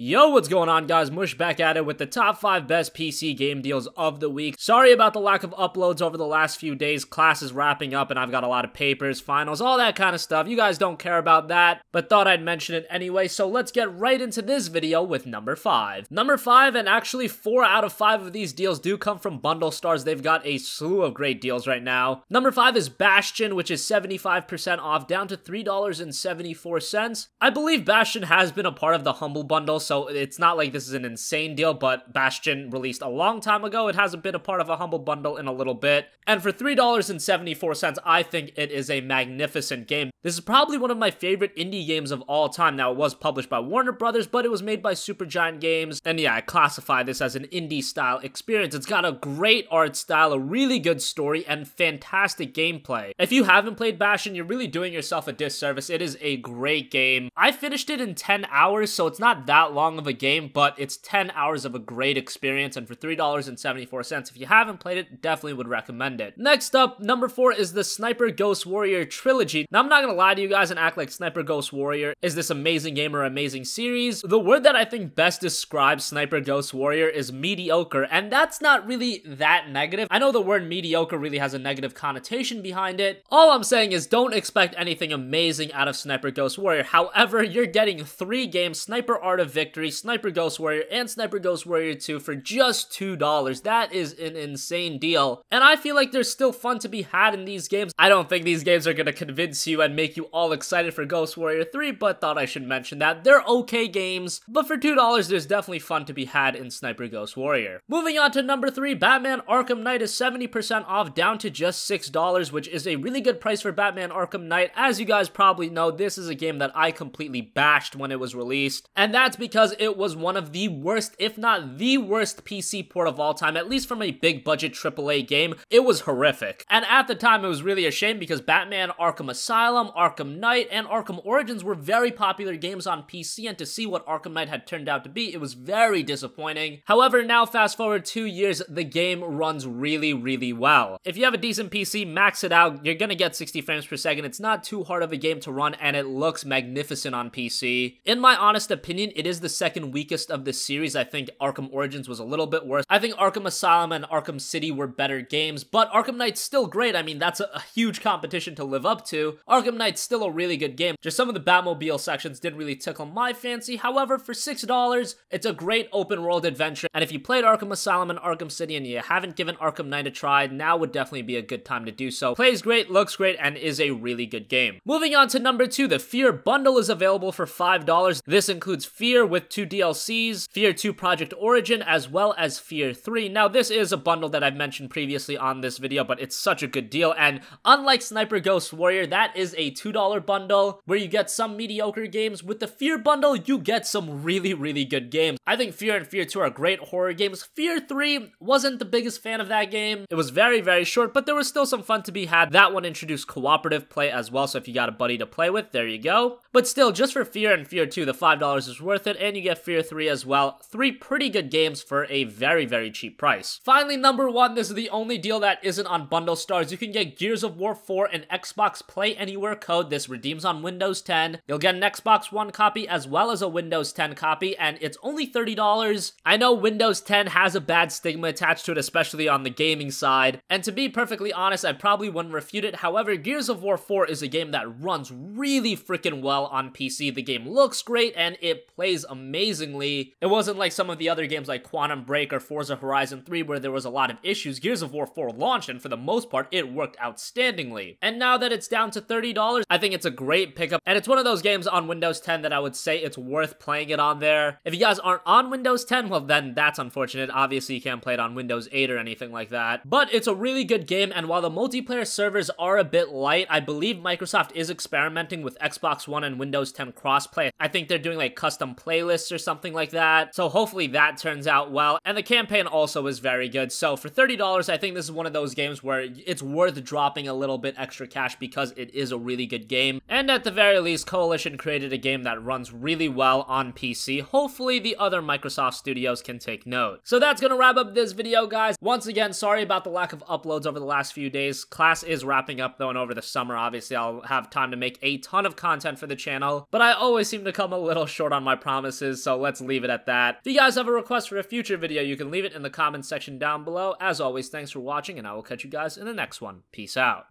Yo, what's going on, guys? Mush back at it with the top 5 best PC game deals of the week. Sorry about the lack of uploads over the last few days. Class is wrapping up and I've got a lot of papers, finals, all that kind of stuff. You guys don't care about that, but thought I'd mention it anyway. So let's get right into this video with number 5. Number 5, and actually 4 out of 5 of these deals do come from bundle stars. They've got a slew of great deals right now. Number 5 is Bastion, which is 75% off, down to $3.74. I believe Bastion has been a part of the Humble Bundle, so it's not like this is an insane deal, but Bastion released a long time ago. It hasn't been a part of a Humble Bundle in a little bit. And for $3.74, I think it is a magnificent game. This is probably one of my favorite indie games of all time. Now, it was published by Warner Brothers, but it was made by Supergiant Games. And yeah, I classify this as an indie-style experience. It's got a great art style, a really good story, and fantastic gameplay. If you haven't played Bastion, you're really doing yourself a disservice. It is a great game. I finished it in 10 hours, so it's not that long of a game, but it's 10 hours of a great experience, and for $3.74, if you haven't played it, definitely would recommend it. Next up, number 4 is the Sniper Ghost Warrior Trilogy. Now, I'm not gonna lie to you guys and act like Sniper Ghost Warrior is this amazing game or amazing series. The word that I think best describes Sniper Ghost Warrior is mediocre, and that's not really that negative. I know the word mediocre really has a negative connotation behind it. All I'm saying is don't expect anything amazing out of Sniper Ghost Warrior. However, you're getting 3 games, Sniper Art of Victory, Sniper Ghost Warrior, and Sniper Ghost Warrior 2 for just $2. That is an insane deal. And I feel like there's still fun to be had in these games. I don't think these games are gonna convince you and make you all excited for Ghost Warrior 3, but thought I should mention that. They're okay games, but for $2, there's definitely fun to be had in Sniper Ghost Warrior. Moving on to number 3, Batman Arkham Knight is 70% off, down to just $6, which is a really good price for Batman Arkham Knight. As you guys probably know, this is a game that I completely bashed when it was released, and that's because it was one of the worst, if not the worst PC port of all time, at least from a big budget AAA game. It was horrific. And at the time, it was really a shame because Batman Arkham Asylum, Arkham Knight, and Arkham Origins were very popular games on PC, and to see what Arkham Knight had turned out to be, it was very disappointing. However, now fast forward 2 years, the game runs really, really well. If you have a decent PC, max it out, you're gonna get 60 frames per second. It's not too hard of a game to run, and it looks magnificent on PC. In my honest opinion, it is the second weakest of the series. I think Arkham Origins was a little bit worse. I think Arkham Asylum and Arkham City were better games, but Arkham Knight's still great. I mean, that's a huge competition to live up to. Arkham Knight's still a really good game. Just some of the Batmobile sections didn't really tickle my fancy. However, for $6, it's a great open world adventure, and if you played Arkham Asylum and Arkham City and you haven't given Arkham Knight a try, now would definitely be a good time to do so. Plays great, looks great, and is a really good game. Moving on to number 2, the F.E.A.R bundle is available for $5. This includes F.E.A.R with 2 DLCs, F.E.A.R 2 Project Origin, as well as F.E.A.R 3. Now, this is a bundle that I've mentioned previously on this video, but it's such a good deal, and unlike Sniper Ghost Warrior, that is a $2 bundle where you get some mediocre games. With the F.E.A.R bundle, you get some really, really good games. I think F.E.A.R and F.E.A.R 2 are great horror games. F.E.A.R 3 wasn't the biggest fan of that game. It was very, very short, but there was still some fun to be had. That one introduced cooperative play as well, so if you got a buddy to play with, there you go. But still, just for F.E.A.R and F.E.A.R 2, the $5 is worth it, and you get F.E.A.R 3 as well. 3 pretty good games for a very, very cheap price. Finally, number 1, this is the only deal that isn't on bundle stars. You can get Gears of War 4 and Xbox Play Anywhere code. This redeems on Windows 10. You'll get an Xbox One copy as well as a Windows 10 copy, and it's only $30. I know Windows 10 has a bad stigma attached to it, especially on the gaming side, and to be perfectly honest, I probably wouldn't refute it. However, Gears of War 4 is a game that runs really freaking well on PC. The game looks great, and it plays amazingly. It wasn't like some of the other games like Quantum Break or Forza Horizon 3 where there was a lot of issues. Gears of War 4 launched, and for the most part, it worked outstandingly. And now that it's down to $30, I think it's a great pickup, and it's one of those games on Windows 10 that I would say it's worth playing it on there. If you guys aren't on Windows 10, well then that's unfortunate. Obviously, you can't play it on Windows 8 or anything like that. But it's a really good game, and while the multiplayer servers are a bit light, I believe Microsoft is experimenting with Xbox One and Windows 10 crossplay. I think they're doing like custom playlists or something like that, so hopefully that turns out well. And the campaign also is very good, so for $30, I think this is one of those games where it's worth dropping a little bit extra cash because it is a really good game. And at the very least, Coalition created a game that runs really well on PC. Hopefully the other Microsoft studios can take note. So that's gonna wrap up this video, guys. Once again, sorry about the lack of uploads over the last few days. Class is wrapping up though, and over the summer, obviously, I'll have time to make a ton of content for the channel, but I always seem to come a little short on my promise. promises, so let's leave it at that. If you guys have a request for a future video, you can leave it in the comments section down below. As always, thanks for watching, and I will catch you guys in the next one. Peace out.